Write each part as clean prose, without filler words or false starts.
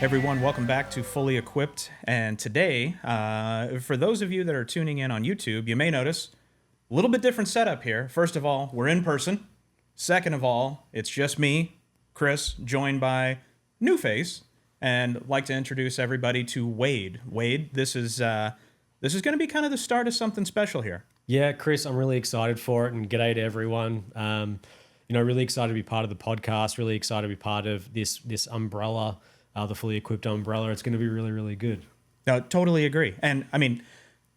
Everyone, welcome back to Fully Equipped. And today, for those of you that are tuning in on YouTube, you may notice a little bit different setup here. First of all, we're in person. Second of all, it's just me, Kris, joined by new face, and I'd like to introduce everybody to Wadeh. Wadeh, this is going to be kind of the start of something special here. Yeah, Kris, I'm really excited for it, and g'day to everyone. Really excited to be part of the podcast. Really excited to be part of this umbrella. The Fully Equipped umbrella. It's going to be really, really good. No, totally agree. And I mean,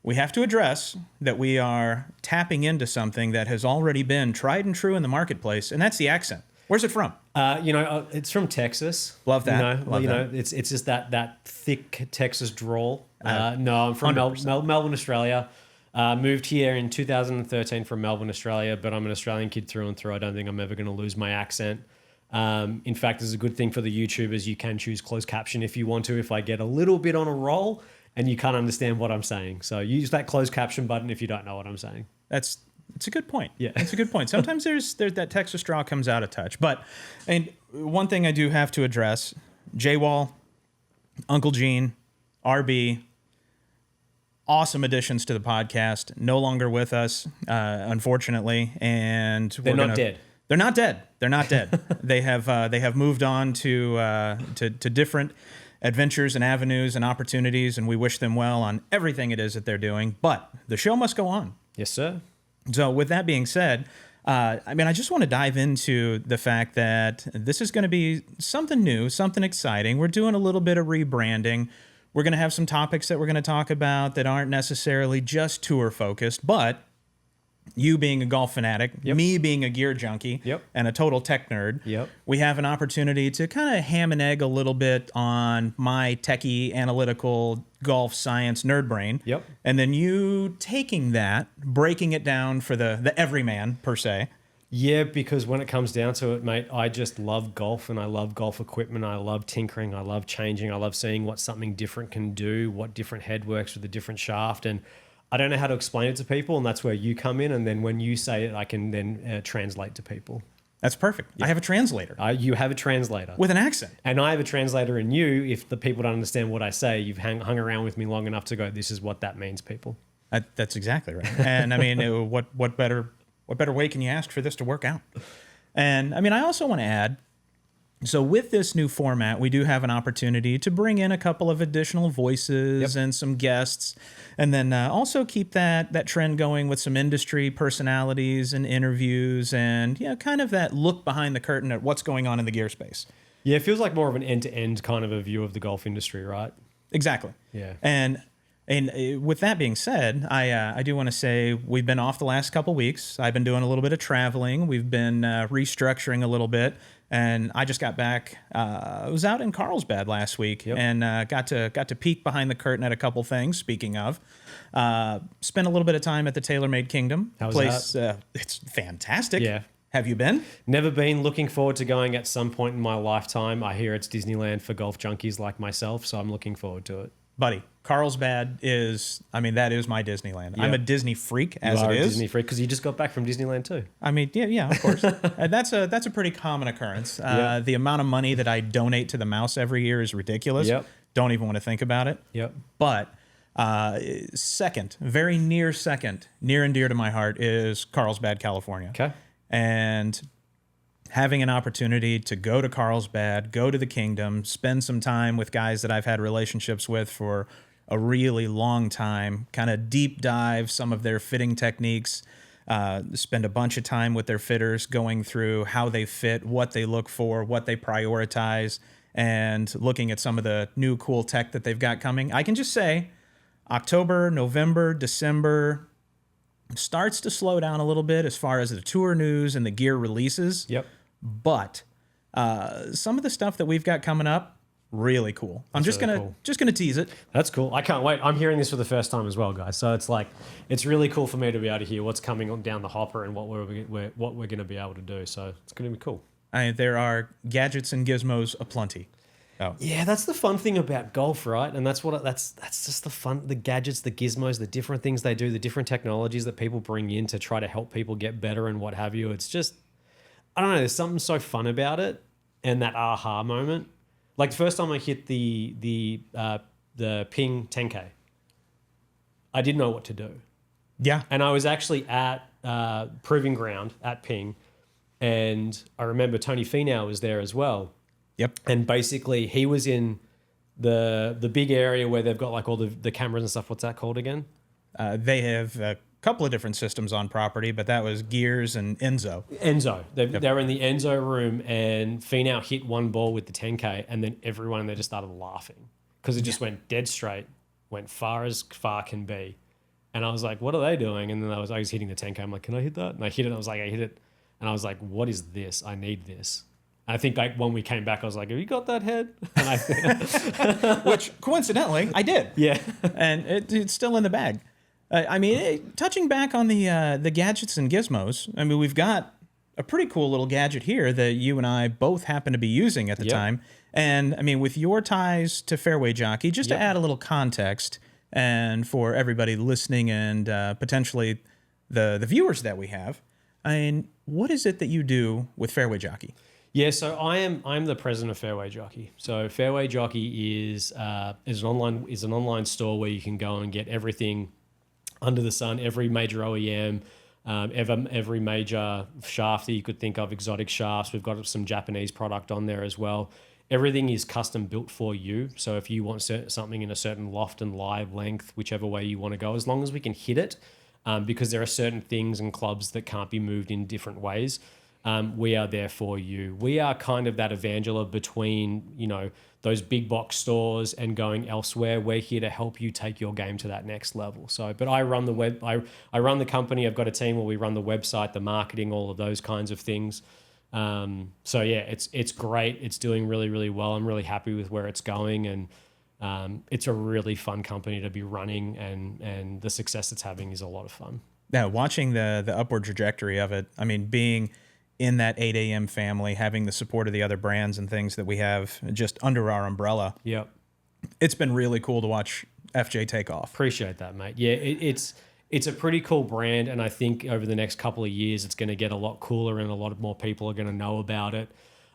we have to address that we are tapping into something that has already been tried and true in the markmarketplace, and that's the accent. Where's it from? It's from Texas. Love that. Love that. It's just that thick Texas drawl. No, I'm from Melbourne, Australia. Moved here in 2013 from Melbourne, Australia, but I'm an Australian kid through and through. I don't think I'm ever going to lose my accent. In fact, this is a good thing for the YouTubers. You can choose closed caption if you want to, if I get a little bit on a roll and you can't understand what I'm saying. So use that closed caption button if you don't know what I'm saying. It's a good point. Yeah. It's a good point. Sometimes there's that Texas draw comes out of touch. But and one thing I do have to address, J-Wall, Uncle Gene, RB, awesome additions to the podcast, no longer with us, unfortunately. And they're not dead. They're not dead. They're not dead. They have moved on to different adventures and avenues and opportunities, and we wish them well on everything it is that they're doing. But the show must go on. Yes, sir. So with that being said, I just want to dive into the fact that this is going to be something new, something exciting. We're doing a little bit of rebranding. We're going to have some topics that we're going to talk about that aren't necessarily just tour focused, but you being a golf fanatic, yep. Me being a gear junkie, yep. And a total tech nerd, yep. We have an opportunity to kind of ham and egg a little bit on my techie, analytical, golf science nerd brain. Yep. And then you taking that, breaking it down for the everyman, per se. Yeah, because when it comes down to it, mate, I just love golf and I love golf equipment. I love tinkering. I love changing. I love seeing what something different can do, what different head works with a different shaft. And I don't know how to explain it to people, and that's where you come in. And then when you say it, I can then translate to people. That's perfect. Yeah. I have a translator. You have a translator. With an accent. And I have a translator in you. If the people don't understand what I say, you've hung around with me long enough to go, this is what that means, people. That's exactly right. And I mean, what better way can you ask for this to work out? And I mean, I also want to add, so with this new format, we do have an opportunity to bring in a couple of additional voices, yep. And some guests, and then also keep that trend going with some industry personalities and interviews and kind of that look behind the curtain at what's going on in the gear space. Yeah, it feels like more of an end-to-end kind of a view of the golf industry, right? Exactly. Yeah. And with that being said, I do want to say we've been off the last couple weeks. I've been doing a little bit of traveling. We've been restructuring a little bit. And I just got back. I was out in Carlsbad last week, yep. And got to peek behind the curtain at a couple things. Speaking of, spent a little bit of time at the TaylorMade Kingdom. How was that? It's fantastic. Yeah. Have you been? Never been. Looking forward to going at some point in my lifetime. I hear it's Disneyland for golf junkies like myself, so I'm looking forward to it. Buddy, Carlsbad that is my Disneyland. Yep. I'm a Disney freak, as you are it is. A Disney freak because you just got back from Disneyland too. I mean, yeah, of course. And that's a pretty common occurrence. Yep. The amount of money that I donate to the mouse every year is ridiculous. Yep. Don't even want to think about it. Yep. But very near and dear to my heart is Carlsbad, California. Okay. And having an opportunity to go to Carlsbad, go to the Kingdom, spend some time with guys that I've had relationships with for a really long time, kind of deep dive some of their fitting techniques, spend a bunch of time with their fitters going through how they fit, what they look for, what they prioritize, and looking at some of the new cool tech that they've got coming. I can just say October, November, December starts to slow down a little bit as far as the tour news and the gear releases. Yep. But some of the stuff that we've got coming up, really cool. I'm just gonna tease it. That's cool. I can't wait. I'm hearing this for the first time as well, guys. So it's really cool for me to be able to hear what's coming on down the hopper and what we're going to be able to do. So it's going to be cool. There are gadgets and gizmos aplenty. Oh. Yeah, that's the fun thing about golf, right? And that's just the fun, the gadgets, the gizmos, the different things they do, the different technologies that people bring in to try to help people get better and what have you. It's just, I don't know, there's something so fun about it, and that aha moment Like the first time I hit the ping 10K, I didn't know what to do. Yeah. And I was actually at Proving Ground at Ping, and I remember Tony Finau was there as well. Yep. And basically he was in the big area where they've got like all the cameras and stuff. What's that called again? They have a couple of different systems on property, but that was Gears and Enzo. They were in the Enzo room, and Finau hit one ball with the 10K, and then everyone in there just started laughing because it just went dead straight, went far as far can be. And I was like, what are they doing? And then I was hitting the 10K. I'm like, can I hit that? And I hit it. I was like, I hit it. And I was like, what is this? I need this. And I think like when we came back, I was like, have you got that head? And Which coincidentally, I did. Yeah. And it's still in the bag. I mean, touching back on the gadgets and gizmos, I mean, we've got a pretty cool little gadget here that you and I both happen to be using at the time. And I mean, with your ties to Fairway Jockey, just to add a little context, and for everybody listening and potentially the viewers that we have, I mean, what is it that you do with Fairway Jockey? Yeah, so I'm the president of Fairway Jockey. So Fairway Jockey is an online store where you can go and get everything under the sun, every major OEM, every major shaft that you could think of, exotic shafts. We've got some Japanese product on there as well. Everything is custom built for you. So if you want something in a certain loft and live length, whichever way you want to go, as long as we can hit it, because there are certain things and clubs that can't be moved in different ways, we are there for you. We are kind of that evangelizer between, you know, those big box stores and going elsewhere. We're here to help you take your game to that next level. So, but I run I run the company. I've got a team where we run the website, the marketing, all of those kinds of things. So yeah, it's great. It's doing really, really well. I'm really happy with where it's going, and it's a really fun company to be running, and the success it's having is a lot of fun. Now, watching the upward trajectory of it, I mean, being in that 8 a.m. family, having the support of the other brands and things that we have just under our umbrella. Yep. It's been really cool to watch FJ take off. Appreciate that, mate. Yeah, it's a pretty cool brand, and I think over the next couple of years, it's going to get a lot cooler, and a lot more people are going to know about it,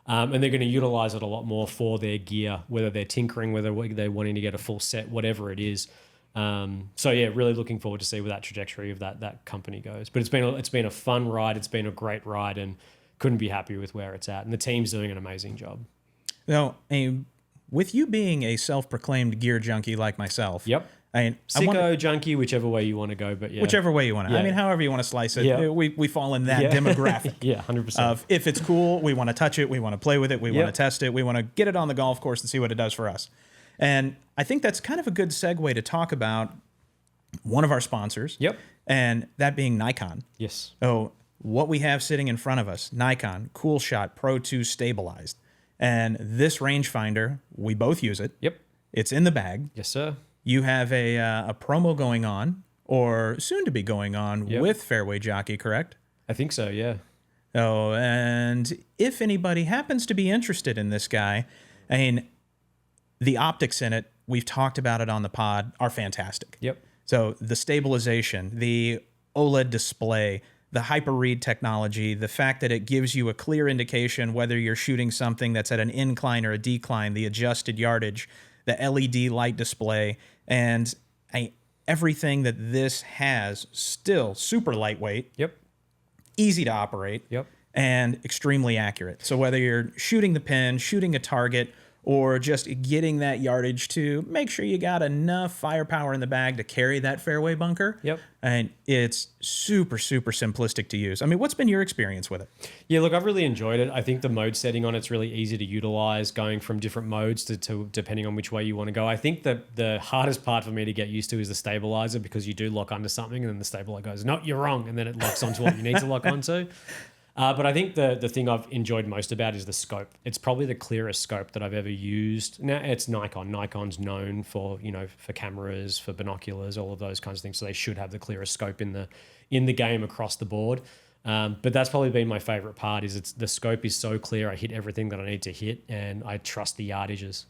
and they're going to utilize it a lot more for their gear, whether they're tinkering, whether they're wanting to get a full set, whatever it is. So yeah, really looking forward to see where that trajectory of that company goes. But it's been a fun ride. It's been a great ride, and couldn't be happier with where it's at. And the team's doing an amazing job. Now, with you being a self-proclaimed gear junkie like myself, yep. I mean, Sicko, junkie, whichever way you want to go, but yeah. Whichever way you want to. Yeah. I mean, however you want to slice it, we fall in that demographic. Yeah, 100%. Of if it's cool, we want to touch it, we want to play with it, we want to test it, we want to get it on the golf course and see what it does for us. And I think that's kind of a good segue to talk about one of our sponsors. Yep. And that being Nikon. Yes. So what we have sitting in front of us, Nikon Cool Shot Pro 2 Stabilized. And this rangefinder, we both use it. Yep. It's in the bag. Yes, sir. You have a promo going on, or soon to be going on, with Fairway Jockey, correct? I think so, yeah. Oh, and if anybody happens to be interested in this guy, I mean, the optics in it, we've talked about it on the pod, are fantastic. Yep. So the stabilization, the OLED display, the hyper read technology, the fact that it gives you a clear indication whether you're shooting something that's at an incline or a decline, the adjusted yardage, the LED light display, and everything that this has, still super lightweight. Yep. Easy to operate. Yep. And extremely accurate. So whether you're shooting the pin, shooting a target, or just getting that yardage to make sure you got enough firepower in the bag to carry that fairway bunker. Yep. And it's super, super simplistic to use. I mean, what's been your experience with it? Yeah, look, I've really enjoyed it. I think the mode setting on it's really easy to utilize, going from different modes to depending on which way you want to go. I think that the hardest part for me to get used to is the stabilizer, because you do lock onto something and then the stabilizer goes, no, you're wrong. And then it locks onto what you need to lock onto. But I think the thing I've enjoyed most about is the scope. It's probably the clearest scope that I've ever used. Now, it's Nikon. Nikon's known for, for cameras, for binoculars, all of those kinds of things. So they should have the clearest scope in the game across the board. But that's probably been my favorite part, is the scope is so clear. I hit everything that I need to hit, and I trust the yardages.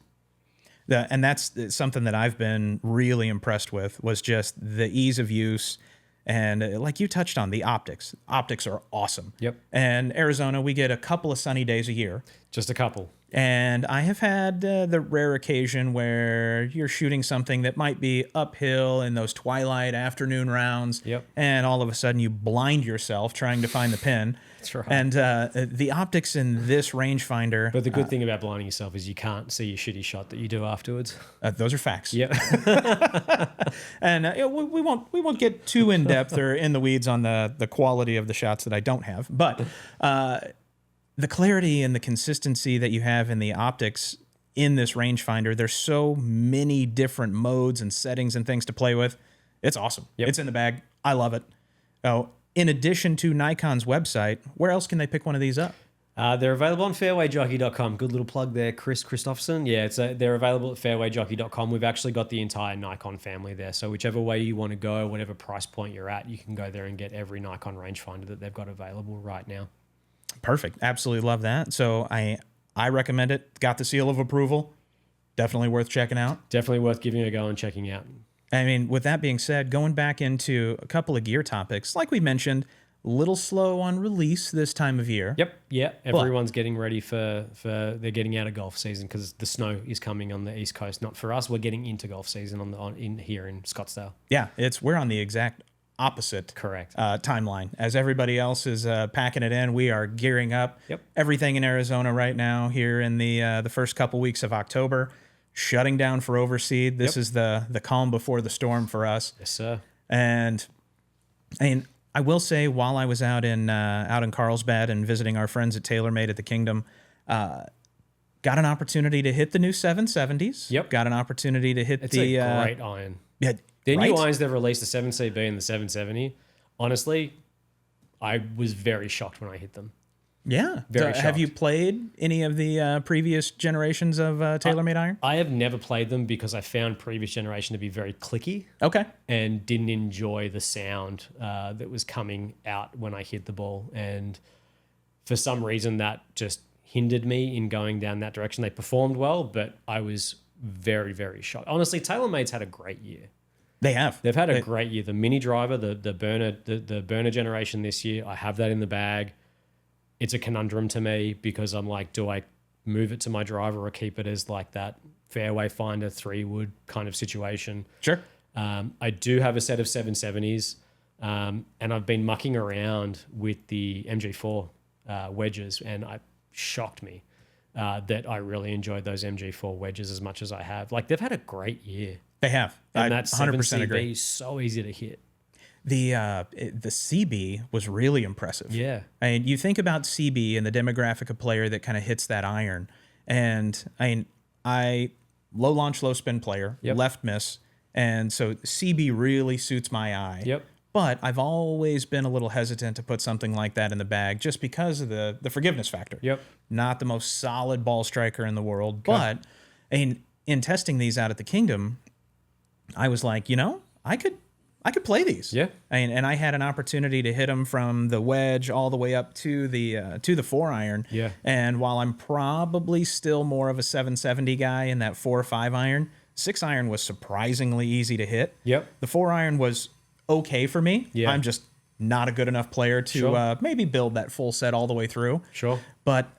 And that's something that I've been really impressed with, was just the ease of use. And like you touched on, the optics. Optics are awesome. Yep. And Arizona, we get a couple of sunny days a year. Just a couple. And I have had the rare occasion where you're shooting something that might be uphill in those twilight afternoon rounds. Yep. And all of a sudden you blind yourself trying to find the pin. That's right. And the optics in this rangefinder. But the good thing about blinding yourself is you can't see your shitty shot that you do afterwards. Those are facts. Yep. And we won't get too in depth or in the weeds on the quality of the shots that I don't have. But the clarity and the consistency that you have in the optics in this rangefinder, there's so many different modes and settings and things to play with. It's awesome. Yep. It's in the bag. I love it. Oh, in addition to Nikon's website, where else can they pick one of these up? They're available on fairwayjockey.com. Good little plug there, Kris Christopherson. Yeah, they're available at fairwayjockey.com. We've actually got the entire Nikon family there. So whichever way you want to go, whatever price point you're at, you can go there and get every Nikon rangefinder that they've got available right now. Perfect. Absolutely love that. So I recommend it. Got the seal of approval. Definitely worth checking out. Definitely worth giving it a go and checking out. I mean, with that being said, going back into a couple of gear topics, like we mentioned, a little slow on release this time of year. Yep. Yeah. Everyone's getting ready for they're getting out of golf season because the snow is coming on the East Coast. Not for us. We're getting into golf season in here in Scottsdale. Yeah, we're on the exact opposite Correct. Timeline. As everybody else is packing it in, we are gearing up. Yep. Everything in Arizona right now here in the first couple weeks of October, shutting down for overseed. This is the calm before the storm for us. Yes, sir. And I mean, I will say, while I was out in Carlsbad and visiting our friends at TaylorMade at the Kingdom, got an opportunity to hit the new 770s. Yep. Got an opportunity to hit It's the a great iron. Yeah, The right? new irons they've released, the 7CB and the 770, honestly, I was very shocked when I hit them. Yeah. Very Have you shocked. played any of the previous generations of TaylorMade iron? I have never played them because I found previous generation to be very clicky Okay. and didn't enjoy the sound that was coming out when I hit the ball. And for some reason, that just hindered me in going down that direction. They performed well, but I was very, very shocked. Honestly, TaylorMade's had a great year. They have. They've had a great year. The mini driver, the burner generation this year, I have that in the bag. It's a conundrum to me because I'm like, do I move it to my driver or keep it as like that fairway finder 3-wood kind of situation? Sure. I do have a set of 770s, and I've been mucking around with the MG4 wedges, and it shocked me that I really enjoyed those MG4 wedges as much as I have. Like, they've had a great year. They have. And I that 100% 7CB agree. is so easy to hit. The CB was really impressive. Yeah. I mean, you think about CB and the demographic of player that kind of hits that iron. And I low launch, low spin player, Yep. left miss. And so CB really suits my eye. Yep. But I've always been a little hesitant to put something like that in the bag just because of the forgiveness factor. Yep. Not the most solid ball striker in the world. But in testing these out at the Kingdom, I was like, I could play these. Yeah. And I had an opportunity to hit them from the wedge all the way up to the 4-iron. Yeah. And while I'm probably still more of a 770 guy in that 4 or 5-iron, 6-iron was surprisingly easy to hit. Yep. The 4-iron was okay for me. Yeah. I'm just not a good enough player to Sure. maybe build that full set all the way through. Sure. But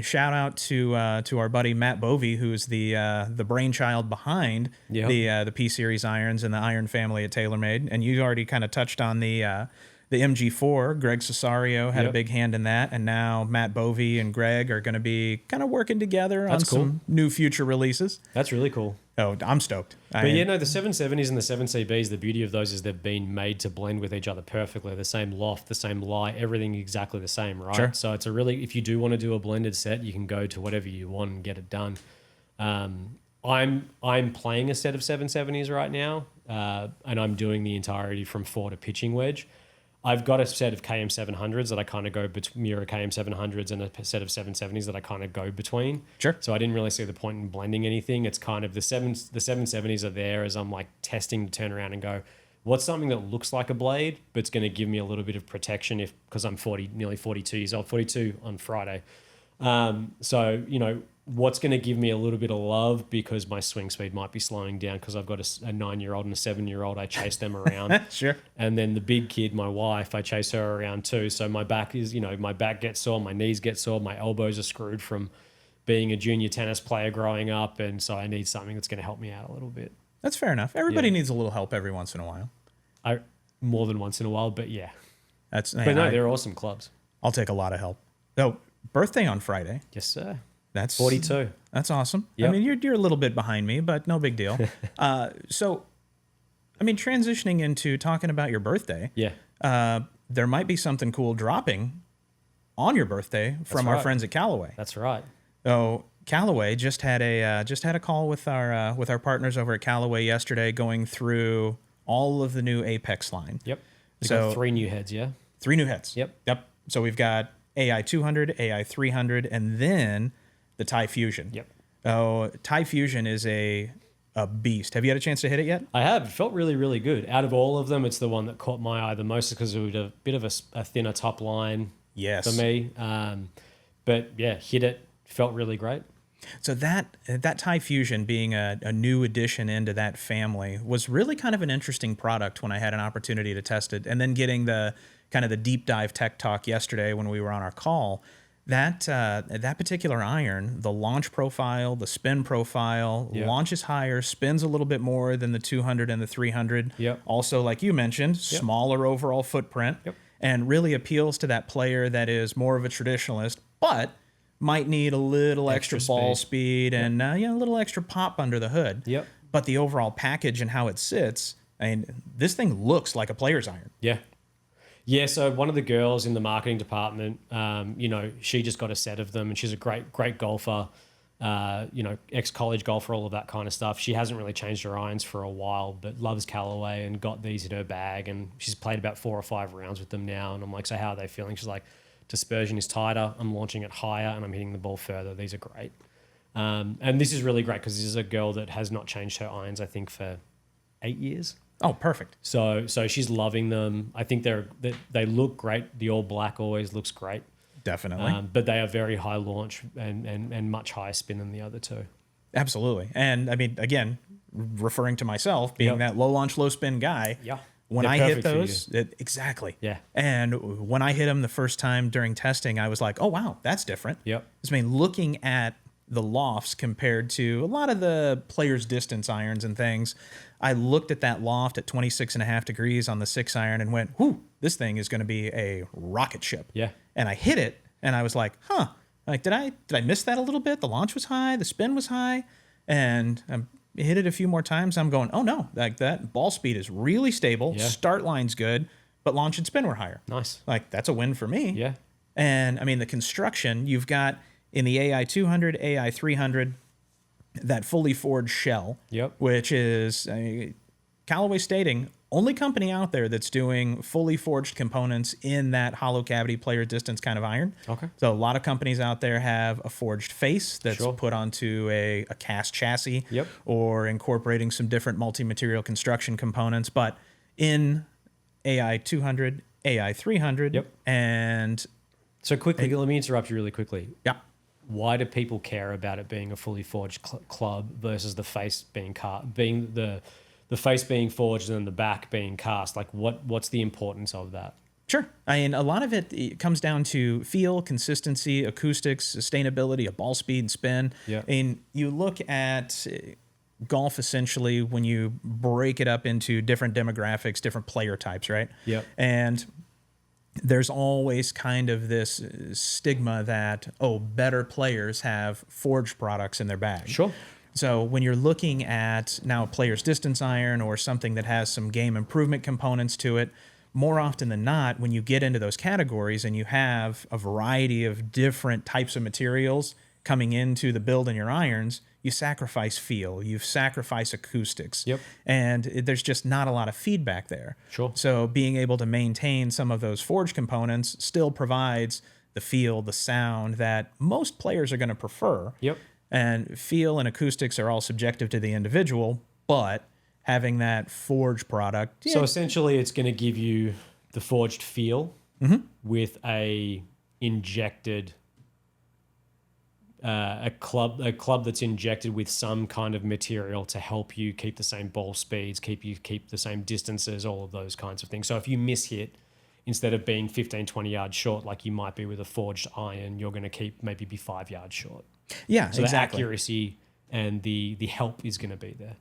shout out to our buddy Matt Bovey, who's the brainchild behind the P-series irons and the iron family at TaylorMade. And you already kind of touched on the MG4. Greg Cesario had a big hand in that, and now Matt Bovey and Greg are going to be kind of working together on some new future releases. That's really cool. Oh, I'm stoked. But the 770s and the 7CBs, the beauty of those is they've been made to blend with each other perfectly. The same loft, the same lie, everything exactly the same, right? Sure. So it's if you do want to do a blended set, you can go to whatever you want and get it done. I'm playing a set of 770s right now, and I'm doing the entirety from 4 to pitching wedge. I've got a set of KM700s that I kind of go mirror KM700s and a set of 770s that I kind of go between. Sure. So I didn't really see the point in blending anything. It's kind of the 770s are there as I'm like testing to turn around and go, what's something that looks like a blade, but it's going to give me a little bit of protection because I'm nearly 42 years old, 42 on Friday. So, what's going to give me a little bit of love because my swing speed might be slowing down because I've got a 9-year-old and a 7-year-old. I chase them around. Sure. And then the big kid, my wife, I chase her around too. So my back gets sore, my knees get sore, my elbows are screwed from being a junior tennis player growing up, and so I need something that's going to help me out a little bit. That's fair enough. Everybody needs a little help every once in a while. More than once in a while, but yeah. But they're awesome clubs. I'll take a lot of help. So, birthday on Friday. Yes, sir. That's 42. That's awesome. Yep. I mean, you're a little bit behind me, but no big deal. So, I mean, transitioning into talking about your birthday. Yeah. There might be something cool dropping on your birthday from our friends at Callaway. That's right. So Callaway just had a call with our partners over at Callaway yesterday, going through all of the new Apex line. Yep. So 3 new heads, yeah? 3 new heads. Yep. So we've got AI 200, AI 300, and then the Thai Fusion. Yep. Oh, Thai Fusion is a beast. Have you had a chance to hit it yet? I have. It felt really, really good. Out of all of them, it's the one that caught my eye the most because it was a bit of a thinner top line for me. But yeah, hit it. Felt really great. So that Thai Fusion being a new addition into that family was really kind of an interesting product when I had an opportunity to test it. And then getting the kind of the deep dive tech talk yesterday when we were on our call, that particular iron, the launch profile, the spin profile, launches higher, spins a little bit more than the 200 and the 300. Yep. Also, like you mentioned, smaller overall footprint, and really appeals to that player that is more of a traditionalist, but might need a little extra ball speed and a little extra pop under the hood. Yep. But the overall package and how it sits, I mean, this thing looks like a player's iron. Yeah. Yeah, so one of the girls in the marketing department, she just got a set of them, and she's a great golfer, ex-college golfer, all of that kind of stuff. She hasn't really changed her irons for a while, but loves Callaway and got these in her bag, and she's played about 4 or 5 rounds with them now. And I'm like, so how are they feeling? She's like, dispersion is tighter, I'm launching it higher, and I'm hitting the ball further. These are great. And this is really great because this is a girl that has not changed her irons, I think, for 8 years. Oh, perfect. So she's loving them. I think they look great. The all black always looks great. Definitely. But they are very high launch and much higher spin than the other two. Absolutely. And I mean, again, referring to myself, being that low launch, low spin guy. Yeah. When I hit those, exactly. Yeah. And when I hit them the first time during testing, I was like, oh, wow, that's different. Yep. I mean, looking at the lofts compared to a lot of the players' distance irons and things, I looked at that loft at 26.5 degrees on the 6 iron and went, whew, this thing is going to be a rocket ship. Yeah. And I hit it, and I was like, huh, like, did I miss that a little bit? The launch was high, the spin was high, and I hit it a few more times. I'm going, oh no, like that ball speed is really stable. Yeah. Start line's good, but launch and spin were higher. Nice. Like, that's a win for me. Yeah. And I mean, the construction, you've got in the AI 200, AI 300, that fully forged shell, which is Callaway stating only company out there that's doing fully forged components in that hollow cavity player distance kind of iron. Okay. So a lot of companies out there have a forged face that's put onto a cast chassis, or incorporating some different multi-material construction components. But in AI 200, AI 300, and so quickly, let me interrupt you really quickly. Yeah. Why do people care about it being a fully forged club versus the face being the face being forged and then the back being cast? Like, what's the importance of that? Sure. I mean, a lot of it comes down to feel, consistency, acoustics, sustainability, a ball speed and spin. Yeah. I mean, you look at golf essentially when you break it up into different demographics, different player types, right? Yeah. And there's always kind of this stigma that, better players have forged products in their bag. Sure. So when you're looking at now a player's distance iron or something that has some game improvement components to it, more often than not, when you get into those categories and you have a variety of different types of materials coming into the build in your irons, you sacrifice feel, you sacrifice acoustics, and there's just not a lot of feedback there. Sure. So being able to maintain some of those forged components still provides the feel, the sound that most players are going to prefer. And feel and acoustics are all subjective to the individual, but having that forged product. So essentially, it's going to give you the forged feel with a injected. A club that's injected with some kind of material to help you keep the same ball speeds, keep the same distances, all of those kinds of things. So if you miss hit, instead of being 15, 20 yards short like you might be with a forged iron, you're going to maybe be 5 yards short. Yeah, So exactly. the accuracy and the help is going to be there.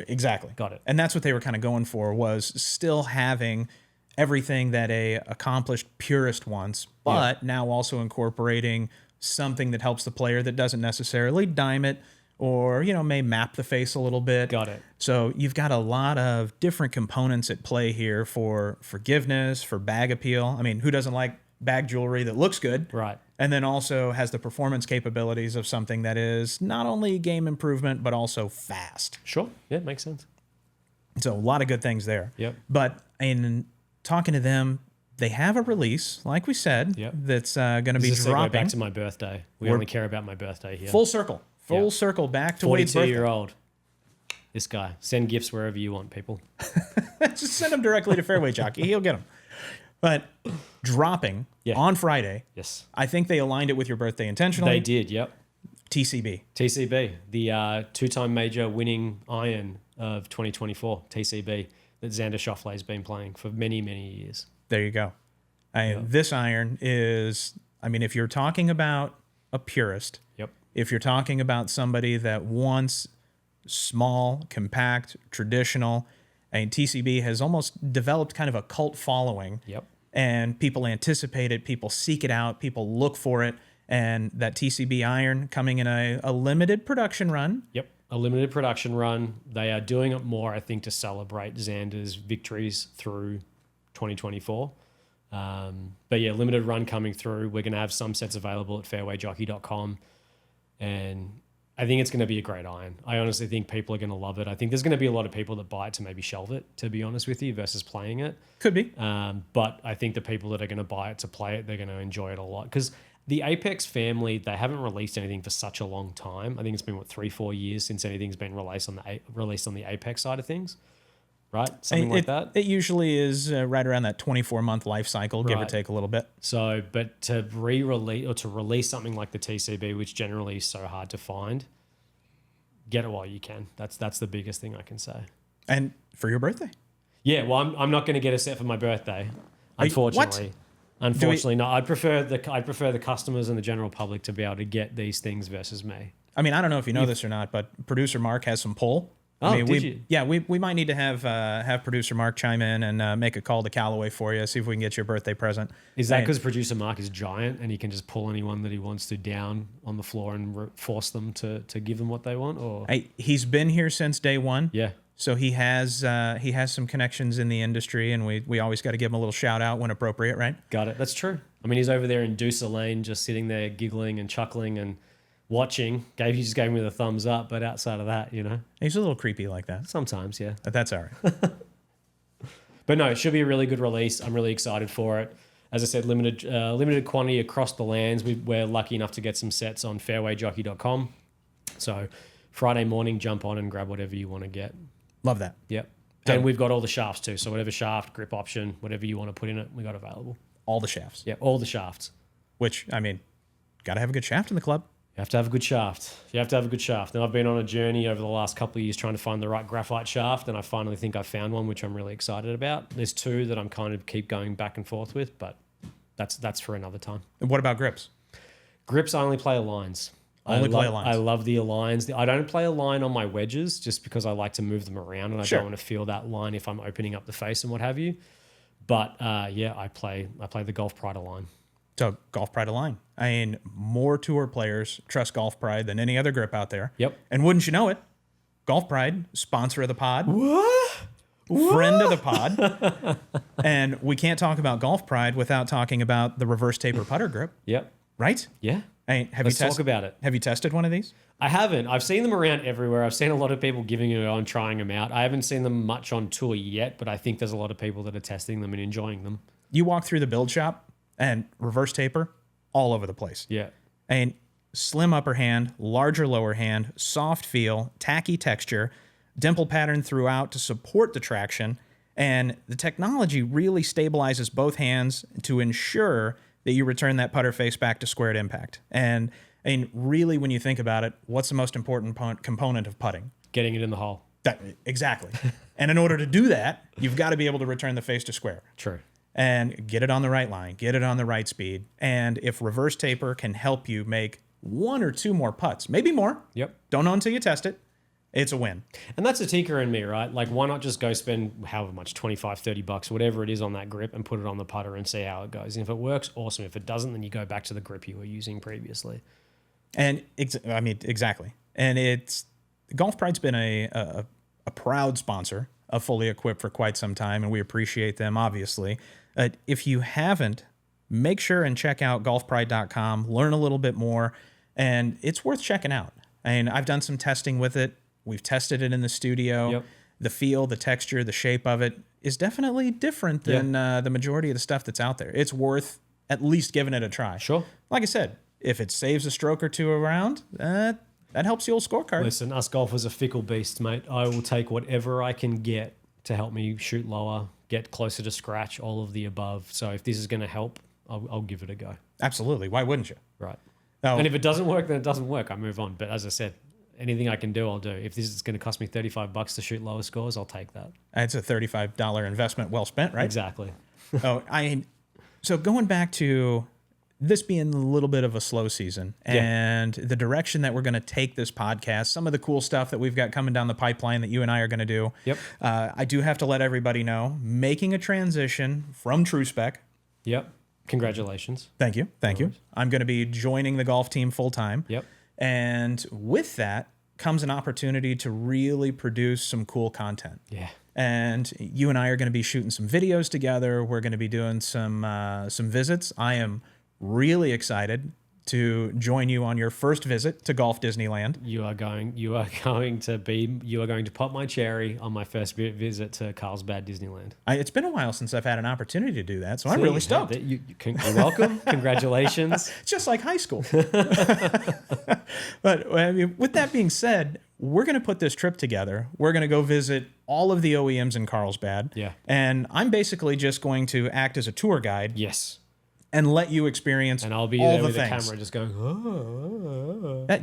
Exactly. Got it. And that's what they were kind of going for, was still having everything that a accomplished purist wants, but now also incorporating something that helps the player that doesn't necessarily dime it, or, you know, may map the face a little bit. Got it. So you've got a lot of different components at play here for forgiveness, for bag appeal. I mean, who doesn't like bag jewelry that looks good? Right. And then also has the performance capabilities of something that is not only game improvement, but also fast. Sure. Yeah, makes sense. So a lot of good things there. Yep. But in talking to them, they have a release, like we said, that's going to be This is a segue dropping. back to my birthday. We only care about my birthday here. Full circle circle back to Wade's 42 birthday. year old. This guy. Send gifts wherever you want, people. Just send them directly to Fairway Jockey. He'll get them. But dropping on Friday. Yes. I think they aligned it with your birthday intentionally. They did, yep. TCB. TCB, the two-time major winning iron of 2024, TCB, that Xander Schauffele has been playing for many, many years. There you go. This iron is, I mean, if you're talking about a purist, if you're talking about somebody that wants small, compact, traditional, and TCB has almost developed kind of a cult following. And people anticipate it, people seek it out, people look for it. And that TCB iron coming in a limited production run. A limited production run. They are doing it more, I think, to celebrate Xander's victories through 2024. But yeah, limited run coming through. We're going to have some sets available at fairwayjockey.com. And I think it's going to be a great iron. I honestly think people are going to love it. I think there's going to be a lot of people that buy it to maybe shelve it, to be honest with you, versus playing it. Could be. But I think the people that are going to buy it to play it, they're going to enjoy it a lot. Because the Apex family, they haven't released anything for such a long time. I think it's been, 3-4 years since anything's been released on the Apex side of things. Right? Something like that. It usually is right around that 24-month life cycle, give or take a little bit. So, but to re-release or to release something like the TCB, which generally is so hard to find, get it while you can. That's the biggest thing I can say. And for your birthday. Yeah, well, I'm not going to get a set for my birthday, unfortunately. Unfortunately, no. I'd prefer the customers and the general public to be able to get these things versus me. I mean, I don't know if you know this or not, but producer Mark has some pull. Oh, I mean, did you? Yeah, we might need to have producer Mark chime in and make a call to Callaway for you, see if we can get you a birthday present. Is that because producer Mark is giant and he can just pull anyone that he wants to down on the floor and force them to give them what they want? Or he's been here since day one. Yeah. So he has some connections in the industry, and we always got to give him a little shout out when appropriate, right? Got it. That's true. I mean, he's over there in Deucer Lane, just sitting there giggling and chuckling and watching. He just gave me the thumbs up, but outside of that, He's a little creepy like that. Sometimes, yeah. But that's all right. But no, it should be a really good release. I'm really excited for it. As I said, limited quantity across the lands. We're lucky enough to get some sets on fairwayjockey.com. So Friday morning, jump on and grab whatever you want to get. Love that. Yep. And we've got all the shafts too. So whatever shaft, grip option, whatever you want to put in it, we got available. All the shafts. Yeah, all the shafts. Which, I mean, got to have a good shaft in the club. You have to have a good shaft. And I've been on a journey over the last couple of years trying to find the right graphite shaft, and I finally think I found one, which I'm really excited about. There's two that I'm kind of keep going back and forth with, but that's for another time. And what about grips? Grips, I only play Aligns. I love the Aligns. I don't play a line on my wedges just because I like to move them around and I don't want to feel that line if I'm opening up the face and what have you. But I play the Golf Pride Align. So Golf Pride Align. I mean, more tour players trust Golf Pride than any other grip out there. Yep. And wouldn't you know it, Golf Pride, sponsor of the pod. What? Friend of the pod. And we can't talk about Golf Pride without talking about the reverse taper putter grip. Yep. Right? Yeah. I mean, Let's talk about it. Have you tested one of these? I haven't. I've seen them around everywhere. I've seen a lot of people giving it on, trying them out. I haven't seen them much on tour yet, but I think there's a lot of people that are testing them and enjoying them. You walk through the build shop and reverse taper all over the place. Yeah. And slim upper hand, larger lower hand, soft feel, tacky texture, dimple pattern throughout to support the traction. And the technology really stabilizes both hands to ensure that you return that putter face back to squared impact. And really, when you think about it, what's the most important component of putting? Getting it in the hole. Exactly. And in order to do that, you've got to be able to return the face to square. True. And get it on the right line, get it on the right speed. And if reverse taper can help you make 1 or 2 more putts, maybe more. Yep. Don't know until you test it. It's a win. And that's a tinker in me, right? Like, why not just go spend however much, 25, 30 bucks, whatever it is on that grip and put it on the putter and see how it goes. And if it works, awesome. If it doesn't, then you go back to the grip you were using previously. And exactly. And Golf Pride's been a proud sponsor of Fully Equipped for quite some time, and we appreciate them, obviously. If you haven't, make sure and check out golfpride.com, learn a little bit more, and it's worth checking out. I mean, I've done some testing with it. We've tested it in the studio. Yep. The feel, the texture, the shape of it is definitely different than the majority of the stuff that's out there. It's worth at least giving it a try. Sure. Like I said, if it saves a stroke or two around, that helps the old scorecard. Listen, us golfers are fickle beasts, mate. I will take whatever I can get to help me shoot lower, get closer to scratch, all of the above. So if this is going to help, I'll give it a go. Absolutely. Why wouldn't you? Right. Oh. And if it doesn't work, then it doesn't work. I move on. But as I said, anything I can do, I'll do. If this is going to cost me $35 to shoot lower scores, I'll take that. It's a $35 investment well spent, right? Exactly. So going back to this being a little bit of a slow season and the direction that we're going to take this podcast, some of the cool stuff that we've got coming down the pipeline that you and I are going to do. Yep. I do have to let everybody know, making a transition from TrueSpec. Yep. Congratulations. Thank you. Thank you. I'm going to be joining the golf team full time. Yep. And with that comes an opportunity to really produce some cool content. Yeah. And you and I are going to be shooting some videos together. We're going to be doing some visits. I am really excited to join you on your first visit to Golf Disneyland. You are going to pop my cherry on my first visit to Carlsbad Disneyland. It's been a while since I've had an opportunity to do that, so I'm really stoked. You're welcome. Congratulations. It's just like high school. But I mean, with that being said, we're going to put this trip together. We're going to go visit all of the OEMs in Carlsbad. Yeah. And I'm basically just going to act as a tour guide. Yes. And let you experience and I'll be all there the with things. the camera just going,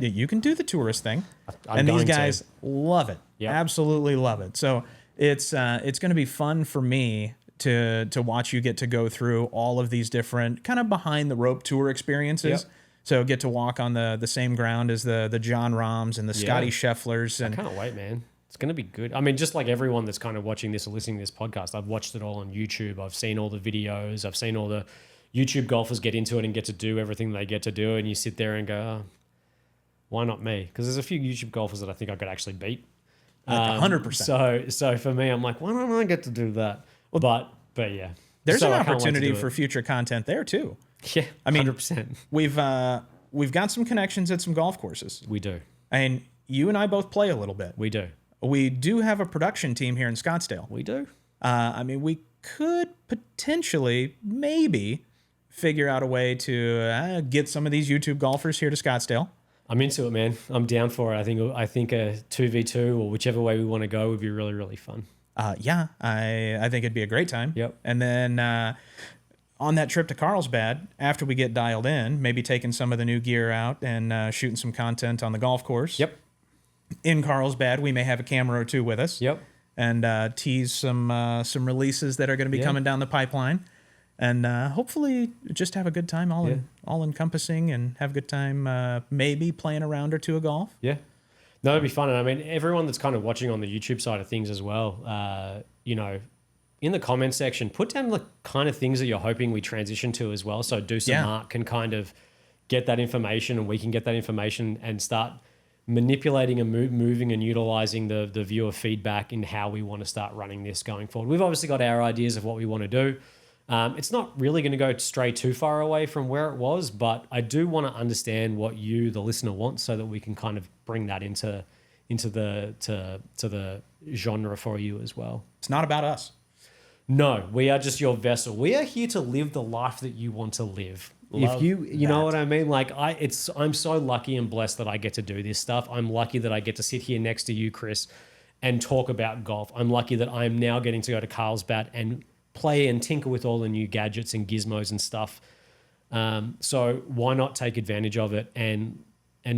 You can do the tourist thing. I'm and these going to. guys love it. Yep. Absolutely love it. So it's going to be fun for me to watch you get to go through all of these different kind of behind the rope tour experiences. Yep. So get to walk on the same ground as the John Rahms and the Scotty Schefflers. And I can't wait, man. It's going to be good. I mean, just like everyone that's kind of watching this or listening to this podcast, I've watched it all on YouTube. I've seen all the videos. I've seen all the YouTube golfers get into it and get to do everything they get to do. And you sit there and go, oh, why not me? Because there's a few YouTube golfers that I think I could actually beat. 100%. So for me, I'm like, why don't I get to do that? But yeah. There's So an I can't wait to opportunity do for it. future content there too. Yeah, I mean, 100%. We've got some connections at some golf courses. We do. And you and I both play a little bit. We do. We do have a production team here in Scottsdale. We do. I mean, we could potentially, maybe, figure out a way to get some of these YouTube golfers here to Scottsdale. I'm into it, man. I'm down for it. I think a 2v2 or whichever way we want to go would be really, really fun. Yeah, I think it'd be a great time. Yep. And then on that trip to Carlsbad, after we get dialed in, maybe taking some of the new gear out and shooting some content on the golf course. Yep. In Carlsbad, we may have a camera or two with us. Yep. And tease some releases that are going to be coming down the pipeline. And hopefully just have a good time, all encompassing, and have a good time maybe playing a round or two of golf. Yeah. No, it'd be fun. And I mean, everyone that's kind of watching on the YouTube side of things as well, in the comment section, put down the kind of things that you're hoping we transition to as well. So do some Mark can kind of get that information, and we can get that information and start manipulating and moving and utilizing the viewer feedback in how we want to start running this going forward. We've obviously got our ideas of what we want to do. It's not really going to go stray too far away from where it was, but I do want to understand what you, the listener, want, so that we can kind of bring that into the genre for you as well. It's not about us. No, we are just your vessel. We are here to live the life that you want to live. Love if you know that. what I mean, like I'm so lucky and blessed that I get to do this stuff. I'm lucky that I get to sit here next to you, Kris, and talk about golf. I'm lucky that I'm now getting to go to Carlsbad and play and tinker with all the new gadgets and gizmos and stuff. So why not take advantage of it and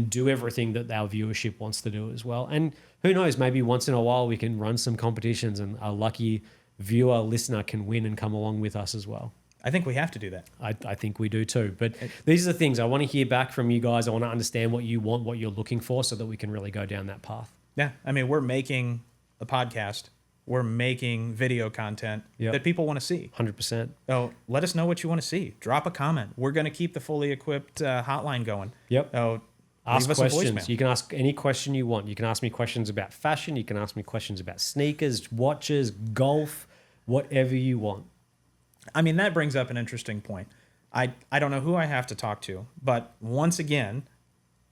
do everything that our viewership wants to do as well? And who knows, maybe once in a while we can run some competitions and a lucky viewer, listener can win and come along with us as well. I think we have to do that. I think we do too. But these are the things I want to hear back from you guys. I want to understand what you want, what you're looking for, so that we can really go down that path. Yeah. I mean, we're making a podcast. We're making video content that people want to see. 100%. Oh, let us know what you want to see. Drop a comment. We're going to keep the fully equipped hotline going. Yep. Oh, ask leave us a questions. voicemail. You can ask any question you want. You can ask me questions about fashion. You can ask me questions about sneakers, watches, golf, whatever you want. I mean, that brings up an interesting point. I don't know who I have to talk to, but once again,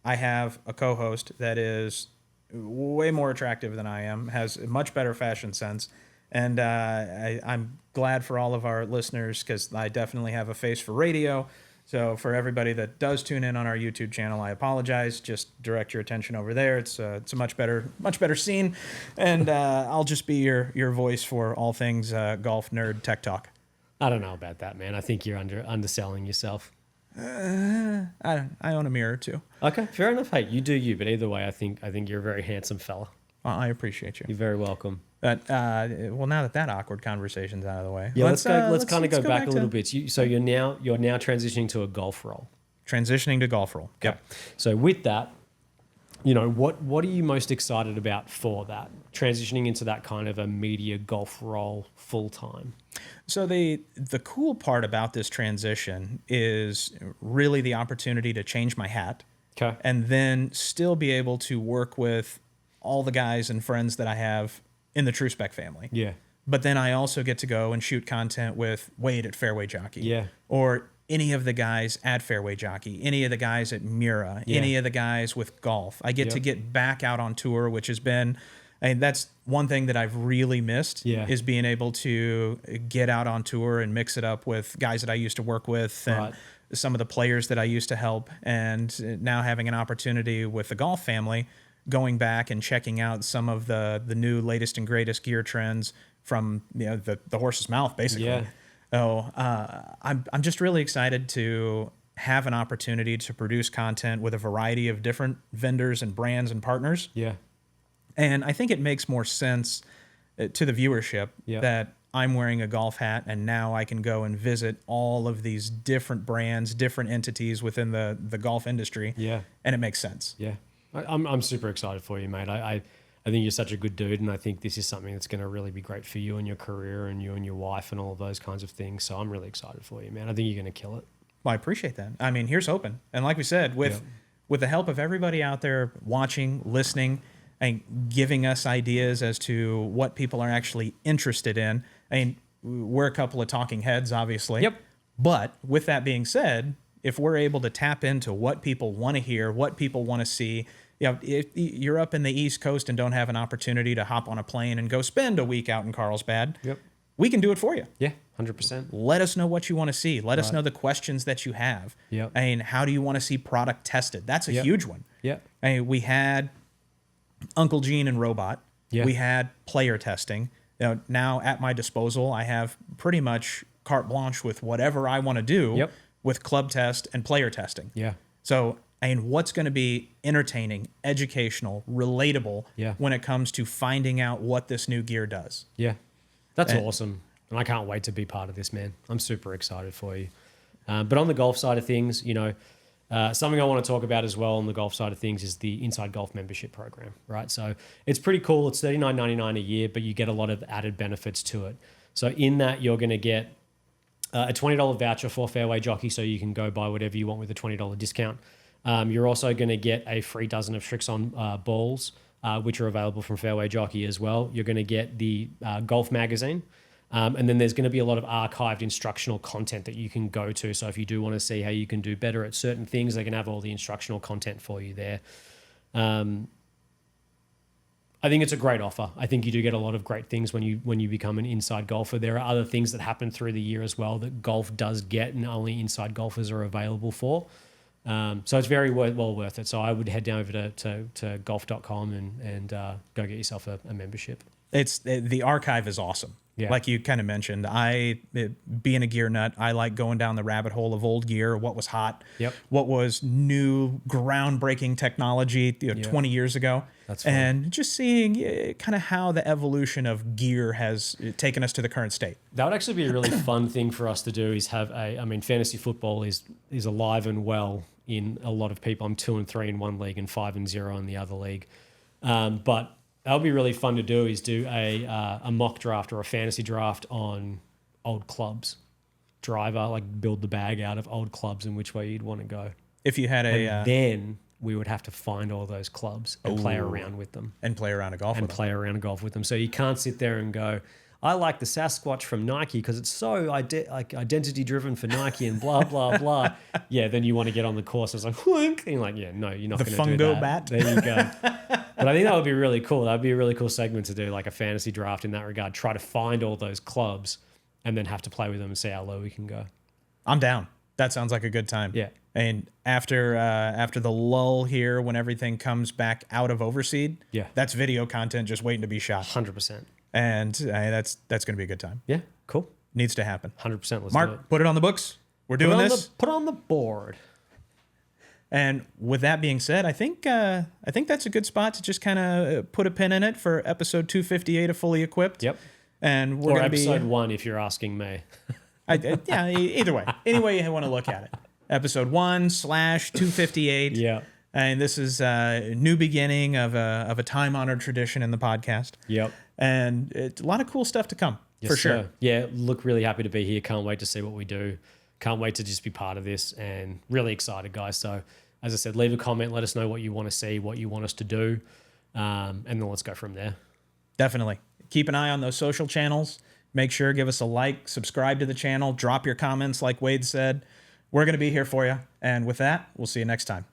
I have a co-host that is way more attractive than I am, has a much better fashion sense, and I'm glad for all of our listeners because I definitely have a face for radio. So for everybody that does tune in on our YouTube channel, I apologize. Just direct your attention over there. It's a much better scene, and I'll just be your voice for all things golf nerd tech talk. I don't know about that, man. I think you're underselling yourself. I own a mirror too. Okay, fair enough. Hey, you do you, but either way, I think you're a very handsome fella. Well, I appreciate you. You're very welcome. But well, now that awkward conversation's out of the way, yeah, let's kind of go back a little bit. So you're now transitioning to a golf role. Transitioning to golf role. Yep. So with that, you know, what are you most excited about for that? Transitioning into that kind of a media golf role full time. So the cool part about this transition is really the opportunity to change my hat. Okay. And then still be able to work with all the guys and friends that I have in the True Spec family. Yeah. But then I also get to go and shoot content with Wadeh at Fairway Jockey. Yeah. Or any of the guys at Fairway Jockey, any of the guys at Mira, any of the guys with golf. I get to get back out on tour, which has been, I mean, that's one thing that I've really missed is being able to get out on tour and mix it up with guys that I used to work with and some of the players that I used to help. And now having an opportunity with the golf family, going back and checking out some of the new latest and greatest gear trends from the horse's mouth, basically. Yeah. So I'm just really excited to have an opportunity to produce content with a variety of different vendors and brands and partners. Yeah. And I think it makes more sense to the viewership that I'm wearing a golf hat and now I can go and visit all of these different brands, different entities within the golf industry. Yeah. And it makes sense. Yeah. I'm super excited for you, mate. I think you're such a good dude, and I think this is something that's going to really be great for you and your career and you and your wife and all of those kinds of things. So I'm really excited for you, man. I think you're going to kill it. Well, I appreciate that. I mean, here's hoping. And like we said, with the help of everybody out there watching, listening, and giving us ideas as to what people are actually interested in. I mean, we're a couple of talking heads, obviously. Yep. But with that being said, if we're able to tap into what people want to hear, what people want to see, if you're up in the East Coast and don't have an opportunity to hop on a plane and go spend a week out in Carlsbad, we can do it for you. Yeah, 100%. Let us know what you want to see. Let us know the questions that you have. Yep. I mean, how do you want to see product tested? That's a huge one. Yeah. I mean, we had Uncle Gene and Robot. Yeah. We had player testing. Now at my disposal, I have pretty much carte blanche with whatever I want to do with club test and player testing. Yeah. So, I mean, what's going to be entertaining, educational, relatable when it comes to finding out what this new gear does? Yeah. That's awesome. And I can't wait to be part of this, man. I'm super excited for you. But on the golf side of things, something I want to talk about as well on the golf side of things is the Inside Golf membership program, right? So it's pretty cool. It's $39.99 a year, but you get a lot of added benefits to it. So in that, you're going to get a $20 voucher for Fairway Jockey, so you can go buy whatever you want with a $20 discount. You're also going to get a free dozen of Strixon balls, which are available from Fairway Jockey as well. You're going to get the golf magazine. And then there's going to be a lot of archived instructional content that you can go to. So if you do want to see how you can do better at certain things, they can have all the instructional content for you there. I think it's a great offer. I think you do get a lot of great things when you become an inside golfer. There are other things that happen through the year as well that golf does get and only inside golfers are available for. So it's very well worth it. So I would head down over to golf.com and go get yourself a membership. The archive is awesome. Yeah. Like you kind of mentioned, being a gear nut, I like going down the rabbit hole of old gear, what was hot, Yep. what was new, groundbreaking technology 20 years ago. That's fun. And just seeing kind of how the evolution of gear has taken us to the current state. That would actually be a really fun thing for us to do is have fantasy football is alive and well in a lot of people. I'm 2-3 in one league and 5-0 in the other league. But that would be really fun to do is do a mock draft or a fantasy draft on old clubs. Driver, like build the bag out of old clubs and which way you'd want to go. If you had And then we would have to find all those clubs and play around with them. And play around a golf with them. Play around a golf with them. So you can't sit there and go, I like the Sasquatch from Nike because it's so identity driven for Nike and blah, blah, blah. Yeah, then you want to get on the course. It's like, whunk. And you're like, yeah, no, you're not going to do that. The fungo bat. There you go. But I think that would be really cool. That would be a really cool segment to do, like a fantasy draft in that regard. Try to find all those clubs and then have to play with them and see how low we can go. I'm down. That sounds like a good time. Yeah. And after the lull here, when everything comes back out of Overseed, Yeah. that's video content just waiting to be shot. 100%. And that's going to be a good time. Yeah, cool. Needs to happen. 100%. Let's do it. Mark, put it on the books. We're doing this. Put on the board. And with that being said, I think that's a good spot to just kind of put a pin in it for episode 258 of Fully Equipped. Yep. And we're Or going to be episode 1 if you're asking me. yeah, either way. Any way you want to look at it. Episode 1/258. Yeah. And this is a new beginning of a time-honored tradition in the podcast. Yep. And it's a lot of cool stuff to come, for sure. Sir. Yeah, look, really happy to be here. Can't wait to see what we do. Can't wait to just be part of this and really excited, guys. So, as I said, leave a comment. Let us know what you want to see, what you want us to do. And then let's go from there. Definitely. Keep an eye on those social channels. Make sure, give us a like, subscribe to the channel, drop your comments like Wade said. We're going to be here for you. And with that, we'll see you next time.